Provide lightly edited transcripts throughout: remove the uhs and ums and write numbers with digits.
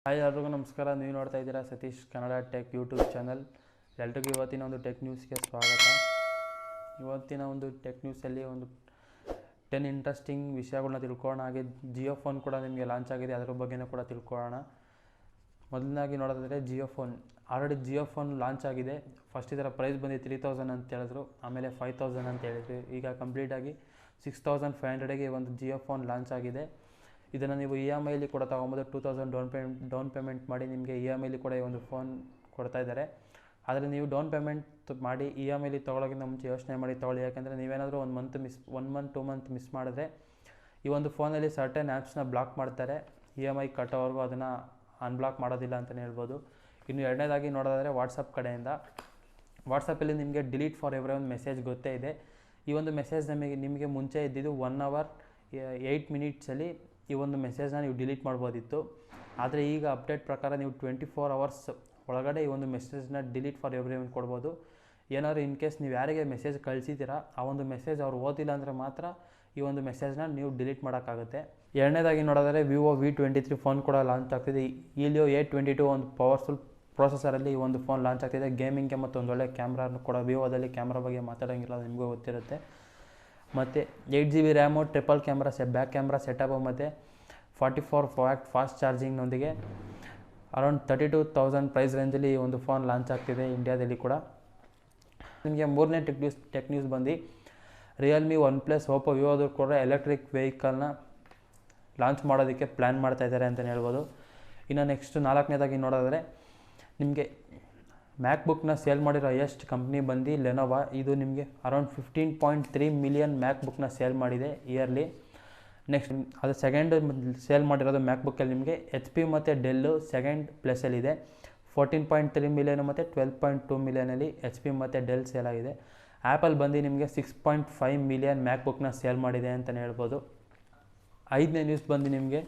Hi ಎಲ್ರಿಗೂ ನಮಸ್ಕಾರ. ನೀವು ನೋಡ್ತಾ ಇದ್ದೀರಾ Satish Kannada tech YouTube channel. ಎಲ್ರಿಗೂ ಇವತ್ತಿನ ಒಂದು ಟೆಕ್ ನ್ಯೂಸ್ಗೆ ಸ್ವಾಗತ. ಇವತ್ತಿನ ಒಂದು ಟೆಕ್ ನ್ಯೂಸಲ್ಲಿ ಒಂದು 10 ಇಂಟ್ರೆಸ್ಟಿಂಗ್ ವಿಷಯಗಳನ್ನ ತಿಳ್ಕೊಳ್ಳೋಣ. ಹಾಗೆ ಜಿಯೋ ಫೋನ್ ಕೂಡ ನಿಮಗೆ ಲಾಂಚ್ ಆಗಿದೆ, ಅದರ ಬಗ್ಗೆನೂ ಕೂಡ ತಿಳ್ಕೊಳ್ಳೋಣ. ಮೊದಲನಾಗಿ ನೋಡೋದಾದರೆ ಆಲ್ರೆಡಿ ಜಿಯೋ ಫೋನ್ ಲಾಂಚ್ ಆಗಿದೆ. ಫಸ್ಟ್ ಇದರ ಪ್ರೈಸ್ ಬಂದು 3000 ಅಂತ ಹೇಳಿದ್ರು, ಆಮೇಲೆ 5000 ಅಂತ ಹೇಳಿದ್ರು. ಈಗ ಕಂಪ್ಲೀಟಾಗಿ 6500ಗೆ ಒಂದು ಜಿಯೋ ಫೋನ್ ಲಾಂಚ್ ಆಗಿದೆ. ಇದನ್ನು ನೀವು EMIಲಿ ಕೂಡ ತೊಗೊಬೋದು. 2000 ಡೌನ್ ಪೇಮೆಂಟ್ ಮಾಡಿ ನಿಮಗೆ EMIಲಿ ಕೂಡ ಈ ಒಂದು ಫೋನ್ ಕೊಡ್ತಾ ಇದ್ದಾರೆ. ಆದರೆ ನೀವು ಡೌನ್ ಪೇಮೆಂಟ್ ಮಾಡಿ EMIಲಿ ತೊಗೊಳೋಕ್ಕಿಂತ ಮುಂಚೆ ಯೋಚನೆ ಮಾಡಿ ತೊಗೊಳ್ಳಿ. ಯಾಕೆಂದರೆ ನೀವೇನಾದರೂ 1 ಮಂತ್ 2 ಮಂತ್ ಮಿಸ್ ಮಾಡಿದ್ರೆ ಈ ಒಂದು ಫೋನಲ್ಲಿ ಸರ್ಟೆನ್ ಆ್ಯಪ್ಸ್ನ ಬ್ಲಾಕ್ ಮಾಡ್ತಾರೆ. EMI ಕಟ್ಟೋವರೆಗೂ ಅದನ್ನು ಅನ್ಬ್ಲಾಕ್ ಮಾಡೋದಿಲ್ಲ ಅಂತಲೇ ಹೇಳ್ಬೋದು. ಇನ್ನು ಎರಡನೇದಾಗಿ ನೋಡೋದಾದರೆ ವಾಟ್ಸಪ್ ಕಡೆಯಿಂದ, ವಾಟ್ಸಪ್ಪಲ್ಲಿ ನಿಮಗೆ ಡಿಲೀಟ್ ಫಾರ್ ಎವ್ರಿ ಒಂದು ಮೆಸೇಜ್ ಗೊತ್ತೇ ಇದೆ. ಈ ಒಂದು ಮೆಸೇಜ್ ನಿಮಗೆ ಮುಂಚೆ ಇದ್ದಿದ್ದು 1 hour 8 minutesಲ್ಲಿ ಈ ಒಂದು ಮೆಸೇಜ್ನ ನೀವು ಡಿಲೀಟ್ ಮಾಡ್ಬೋದಿತ್ತು. ಆದರೆ ಈಗ ಅಪ್ಡೇಟ್ ಪ್ರಕಾರ ನೀವು 24 hours ಒಳಗಡೆ ಈ ಒಂದು ಮೆಸೇಜ್ನ ಡಿಲೀಟ್ ಫಾರ್ ಎವ್ರಿ ಒನ್ ಕೊಡ್ಬೋದು. ಏನಾದರೂ ಇನ್ ಕೇಸ್ ನೀವು ಯಾರಿಗೆ ಮೆಸೇಜ್ ಕಳಿಸಿದ್ದೀರಾ ಆ ಒಂದು ಮೆಸೇಜ್ ಅವ್ರು ಓದಿಲ್ಲ ಅಂದರೆ ಮಾತ್ರ ಈ ಒಂದು ಮೆಸೇಜ್ನ ನೀವು ಡಿಲೀಟ್ ಮಾಡೋಕ್ಕಾಗುತ್ತೆ. ಎರಡನೇದಾಗಿ ನೋಡೋದಾದರೆ ವಿವೋ V23 ಫೋನ್ ಕೂಡ ಲಾಂಚ್ ಆಗ್ತಿದೆ. Helio A22 ಒಂದು ಪವರ್ಫುಲ್ ಪ್ರೊಸೆಸರಲ್ಲಿ ಈ ಒಂದು ಫೋನ್ ಲಾಂಚ್ ಆಗ್ತಿದೆ. ಗೇಮಿಂಗ್ಗೆ ಮತ್ತು ಒಂದು ಒಳ್ಳೆ ಕ್ಯಾಮ್ರಾನು ಕೂಡ, ವಿವೋದಲ್ಲಿ ಕ್ಯಾಮ್ರಾ ಬಗ್ಗೆ ಮಾತಾಡೋಂಗಿಲ್ಲ, ನಿಮಗೂ ಗೊತ್ತಿರುತ್ತೆ. ಮತ್ತು 8GB RAM, triple camera back camera setup ಮತ್ತು 44W ಫಾಸ್ಟ್ ಚಾರ್ಜಿಂಗ್ನೊಂದಿಗೆ ಅರೌಂಡ್ 32,000 ಪ್ರೈಸ್ ರೇಂಜಲ್ಲಿ ಈ ಒಂದು ಫೋನ್ ಲಾಂಚ್ ಆಗ್ತಿದೆ ಇಂಡಿಯಾದಲ್ಲಿ ಕೂಡ. ನಿಮಗೆ ಮೂರನೇ ಟೆಕ್ ನ್ಯೂಸ್ ಬಂದು realme, OnePlus, Oppo, ವಿವೋದು ಕೂಡ ಎಲೆಕ್ಟ್ರಿಕ್ ವೆಹಿಕಲ್ನ ಲಾಂಚ್ ಮಾಡೋದಕ್ಕೆ ಪ್ಲ್ಯಾನ್ ಮಾಡ್ತಾ ಇದ್ದಾರೆ ಅಂತಲೇ ಹೇಳ್ಬೋದು. ಇನ್ನು ನೆಕ್ಸ್ಟ್ ನಾಲ್ಕನೇದಾಗಿ ನೋಡೋದಾದರೆ ನಿಮಗೆ ಮ್ಯಾಕ್ಬುಕ್ನ ಸೇಲ್ ಮಾಡಿರೋ ಹೈಯೆಸ್ಟ್ ಕಂಪ್ನಿ ಬಂದು ಲೆನೋವಾ. ಇದು ನಿಮಗೆ ಅರೌಂಡ್ 15.3 million ಮ್ಯಾಕ್ಬುಕ್ನ ಸೇಲ್ ಮಾಡಿದೆ ಇಯರ್ಲಿ. ನೆಕ್ಸ್ಟ್ ಅದು ಸೆಕೆಂಡ್ ಸೇಲ್ ಮಾಡಿರೋದು ಮ್ಯಾಕ್ಬುಕ್ಕಲ್ಲಿ ನಿಮಗೆ HP ಮತ್ತು ಡೆಲ್ಲು ಸೆಕೆಂಡ್ ಪ್ಲೇಸಲ್ಲಿದೆ. 14.3 million ಮತ್ತು 12.2 million HP ಮತ್ತು ಡೆಲ್ ಸೇಲ್ ಆಗಿದೆ. ಆ್ಯಪಲ್ ಬಂದು ನಿಮಗೆ 6.5 million ಮ್ಯಾಕ್ಬುಕ್ನ ಸೇಲ್ ಮಾಡಿದೆ ಅಂತಲೇ ಹೇಳ್ಬೋದು. ಐದನೇ ನ್ಯೂಸ್ ಬಂದು ನಿಮಗೆ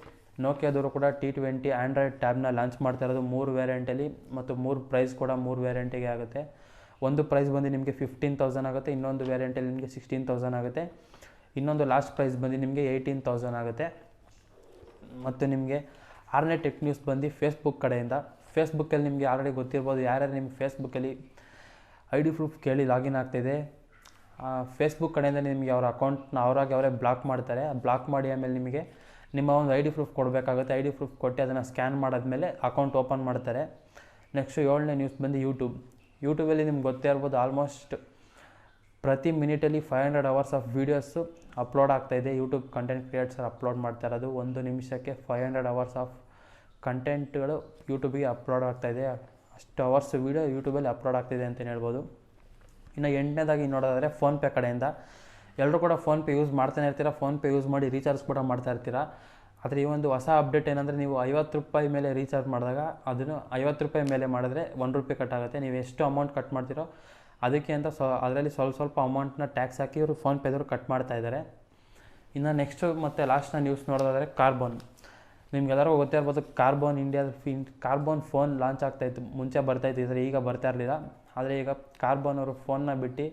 ನೋಕಿಯಾದವರು ಕೂಡ T20 ಆ್ಯಂಡ್ರಾಯ್ಡ್ ಟ್ಯಾಬ್ನ ಲಾಂಚ್ ಮಾಡ್ತಾ ಇರೋದು 3 ವೇರಿಯಂಟಲ್ಲಿ, ಮತ್ತು 3 ಪ್ರೈಸ್ ಕೂಡ 3 ವೇರಿಯಂಟಿಗೆ ಆಗುತ್ತೆ. ಒಂದು ಪ್ರೈಸ್ ಬಂದು ನಿಮಗೆ 15,000 ಆಗುತ್ತೆ, ಇನ್ನೊಂದು ವೇರಿಯಂಟಲ್ಲಿ ನಿಮಗೆ 16,000 ಆಗುತ್ತೆ, ಇನ್ನೊಂದು ಲಾಸ್ಟ್ ಪ್ರೈಸ್ ಬಂದು ನಿಮಗೆ 18,000 ಆಗುತ್ತೆ. ಮತ್ತು ನಿಮಗೆ ಆರನೇ ಟೆಕ್ ನ್ಯೂಸ್ ಬಂದು ಫೇಸ್ಬುಕ್ ಕಡೆಯಿಂದ. ಫೇಸ್ಬುಕ್ಕಲ್ಲಿ ನಿಮಗೆ ಆಲ್ರೆಡಿ ಗೊತ್ತಿರ್ಬೋದು, ಯಾರ್ಯಾರು ನಿಮಗೆ ಫೇಸ್ಬುಕ್ಕಲ್ಲಿ ID ಪ್ರೂಫ್ ಕೇಳಿ ಲಾಗಿನ್ ಆಗ್ತಾಯಿದೆ, ಫೇಸ್ಬುಕ್ ಕಡೆಯಿಂದ ನಿಮಗೆ ಅವರ ಅಕೌಂಟ್ನ ಅವರೇ ಬ್ಲಾಕ್ ಮಾಡ್ತಾರೆ. ಬ್ಲಾಕ್ ಮಾಡಿ ಆಮೇಲೆ ನಿಮಗೆ ನಿಮ್ಮ ಒಂದು ID ಪ್ರೂಫ್ ಕೊಡಬೇಕಾಗುತ್ತೆ. ID ಪ್ರೂಫ್ ಕೊಟ್ಟು ಅದನ್ನು ಸ್ಕ್ಯಾನ್ ಮಾಡಾದ್ಮೇಲೆ ಅಕೌಂಟ್ ಓಪನ್ ಮಾಡ್ತಾರೆ. ನೆಕ್ಸ್ಟ್ ಏಳನೇ ನ್ಯೂಸ್ ಬಂದು ಯೂಟ್ಯೂಬಲ್ಲಿ ನಿಮ್ಗೆ ಗೊತ್ತೇ ಇರ್ಬೋದು, ಆಲ್ಮೋಸ್ಟ್ ಪ್ರತಿ ಮಿನಿಟಲ್ಲಿ 500 hours ಆಫ್ ವೀಡಿಯೋಸು ಅಪ್ಲೋಡ್ ಆಗ್ತಾಯಿದೆ. ಯೂಟ್ಯೂಬ್ ಕಂಟೆಂಟ್ ಕ್ರಿಯೇಟರ್ಸ್ ಅಪ್ಲೋಡ್ ಮಾಡ್ತಾ ಇರೋದು 1 ನಿಮಿಷಕ್ಕೆ 500 hours ಆಫ್ ಕಂಟೆಂಟ್ಗಳು ಯೂಟ್ಯೂಬಿಗೆ ಅಪ್ಲೋಡ್ ಆಗ್ತಾಯಿದೆ. ಅಷ್ಟು ಅವರ್ಸ್ ವೀಡಿಯೋ ಯೂಟ್ಯೂಬಲ್ಲಿ ಅಪ್ಲೋಡ್ ಆಗ್ತಿದೆ ಅಂತಲೇ ಹೇಳ್ಬೋದು. ಇನ್ನು ಎಂಟನೇದಾಗಿ ನೋಡೋದಾದರೆ ಫೋನ್ಪೇ ಕಡೆಯಿಂದ. ಎಲ್ಲರೂ ಕೂಡ ಫೋನ್ಪೇ ಯೂಸ್ ಮಾಡ್ತಾನೆ ಇರ್ತೀರ, ಫೋನ್ಪೇ ಯೂಸ್ ಮಾಡಿ ರೀಚಾರ್ಜ್ ಕೂಡ ಮಾಡ್ತಾ ಇರ್ತೀರ. ಆದರೆ ಈ ಒಂದು ಹೊಸ ಅಪ್ಡೇಟ್ ಏನಂದರೆ, ನೀವು 50 ರೂಪಾಯಿ ಮೇಲೆ ರೀಚಾರ್ಜ್ ಮಾಡಿದಾಗ ಅದನ್ನು 50 ರೂಪಾಯಿ ಮೇಲೆ ಮಾಡಿದ್ರೆ 1 ರೂಪಾಯಿ ಕಟ್ ಆಗುತ್ತೆ. ನೀವು ಎಷ್ಟು ಅಮೌಂಟ್ ಕಟ್ ಮಾಡ್ತೀರೋ ಅದಕ್ಕೆ ಅಂತ ಅದರಲ್ಲಿ ಸ್ವಲ್ಪ ಅಮೌಂಟ್ನ ಟ್ಯಾಕ್ಸ್ ಹಾಕಿ ಇವರು ಫೋನ್ಪೇದವರು ಕಟ್ ಮಾಡ್ತಾ ಇದ್ದಾರೆ. ಇನ್ನು ನೆಕ್ಸ್ಟು ಮತ್ತು ಲಾಸ್ಟ್ನ ನ್ಯೂಸ್ ನೋಡೋದಾದರೆ ಕಾರ್ಬನ್. ನಿಮ್ಗೆಲ್ಲರಿಗೂ ಗೊತ್ತೇ ಇರ್ಬೋದು, ಕಾರ್ಬನ್ ಫೋನ್ ಲಾಂಚ್ ಆಗ್ತಾಯಿತ್ತು, ಮುಂಚೆ ಬರ್ತಾಯಿತ್ತು, ಇದ್ರೆ ಈಗ ಬರ್ತಾ ಇರಲಿಲ್ಲ. ಆದರೆ ಈಗ ಕಾರ್ಬನ್ ಅವರು ಫೋನ್ನ ಬಿಟ್ಟು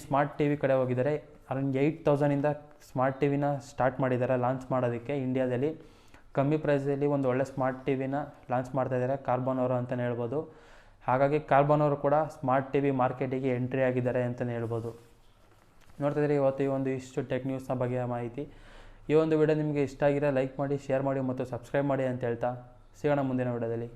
ಸ್ಮಾರ್ಟ್ TV ಕಡೆ ಹೋಗಿದ್ದಾರೆ. ಅರೌಂಡ್ 8,000ಇಂದ ಸ್ಮಾರ್ಟ್ TVನ ಸ್ಟಾರ್ಟ್ ಮಾಡಿದ್ದಾರೆ ಲಾಂಚ್ ಮಾಡೋದಕ್ಕೆ ಇಂಡಿಯಾದಲ್ಲಿ. ಕಮ್ಮಿ ಪ್ರೈಸಲ್ಲಿ ಒಂದು ಒಳ್ಳೆ ಸ್ಮಾರ್ಟ್ TVನ ಲಾಂಚ್ ಮಾಡ್ತಾಯಿದ್ದಾರೆ ಕಾರ್ಬನ್ ಅವರು ಅಂತಲೇ ಹೇಳ್ಬೋದು. ಹಾಗಾಗಿ ಕಾರ್ಬನ್ ಅವರು ಕೂಡ ಸ್ಮಾರ್ಟ್ TV ಮಾರ್ಕೆಟಿಗೆ ಎಂಟ್ರಿ ಆಗಿದ್ದಾರೆ ಅಂತಲೇ ಹೇಳ್ಬೋದು. ನೋಡ್ತಿದ್ರೆ ಇವತ್ತು ಈ ಒಂದು ಇಷ್ಟು ಟೆಕ್ ನ್ಯೂಸ್ನ ಬಗ್ಗೆ ಮಾಹಿತಿ. ಈ ಒಂದು ವಿಡಿಯೋ ನಿಮಗೆ ಇಷ್ಟ ಆಗಿರೋ ಲೈಕ್ ಮಾಡಿ, ಶೇರ್ ಮಾಡಿ ಮತ್ತು ಸಬ್ಸ್ಕ್ರೈಬ್ ಮಾಡಿ ಅಂತ ಹೇಳ್ತಾ ಸಿಗೋಣ ಮುಂದಿನ ವಿಡಿಯೋದಲ್ಲಿ.